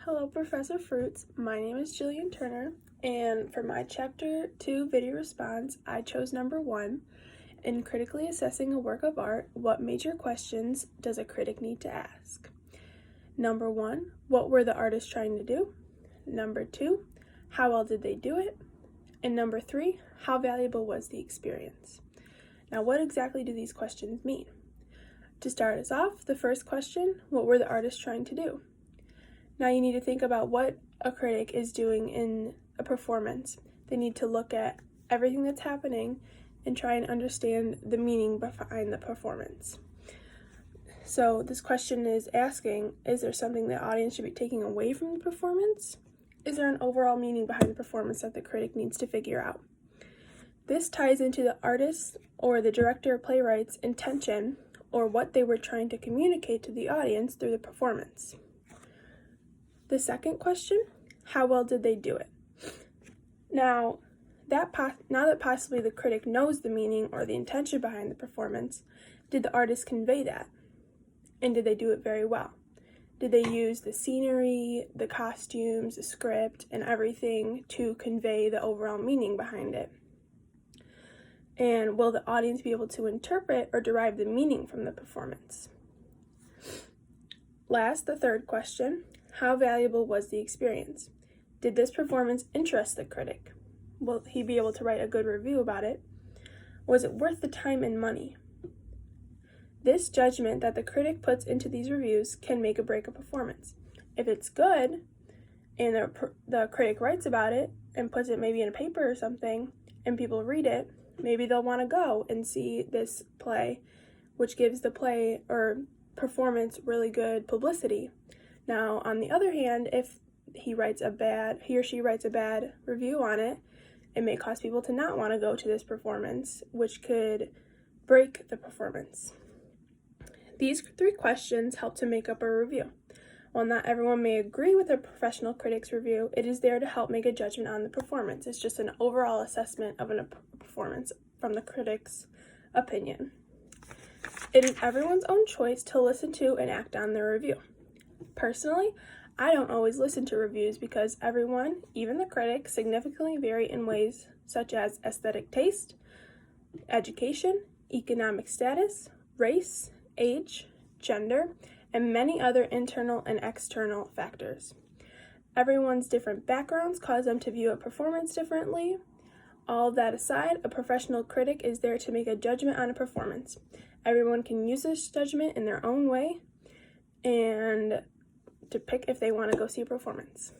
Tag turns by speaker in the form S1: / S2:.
S1: Hello, Professor Fruits. My name is Jillian Turner, and for my Chapter 2 video response, I chose number 1. In critically assessing a work of art, what major questions does a critic need to ask? Number 1, what were the artists trying to do? Number 2, how well did they do it? And number 3, how valuable was the experience? Now, what exactly do these questions mean? To start us off, the first question, what were the artists trying to do? Now you need to think about what a critic is doing in a performance. They need to look at everything that's happening and try and understand the meaning behind the performance. So this question is asking, is there something the audience should be taking away from the performance? Is there an overall meaning behind the performance that the critic needs to figure out? This ties into the artist or the director or playwright's intention or what they were trying to communicate to the audience through the performance. The second question, how well did they do it? Now that possibly the critic knows the meaning or the intention behind the performance, did the artist convey that? And did they do it very well? Did they use the scenery, the costumes, the script, and everything to convey the overall meaning behind it? And will the audience be able to interpret or derive the meaning from the performance? Last, the third question, how valuable was the experience? Did this performance interest the critic? Will he be able to write a good review about it? Was it worth the time and money? This judgment that the critic puts into these reviews can make or break a performance. If it's good, and the critic writes about it and puts it maybe in a paper or something, and people read it, maybe they'll want to go and see this play, which gives the play or performance really good publicity. Now, on the other hand, if he or she writes a bad review on it, it may cause people to not want to go to this performance, which could break the performance. These 3 questions help to make up a review. While not everyone may agree with a professional critic's review, it is there to help make a judgment on the performance. It's just an overall assessment of a performance from the critic's opinion. It is everyone's own choice to listen to and act on their review. Personally, I don't always listen to reviews because everyone, even the critics, significantly vary in ways such as aesthetic taste, education, economic status, race, age, gender, and many other internal and external factors. Everyone's different backgrounds cause them to view a performance differently. All of that aside, a professional critic is there to make a judgment on a performance. Everyone can use this judgment in their own way and to pick if they want to go see a performance.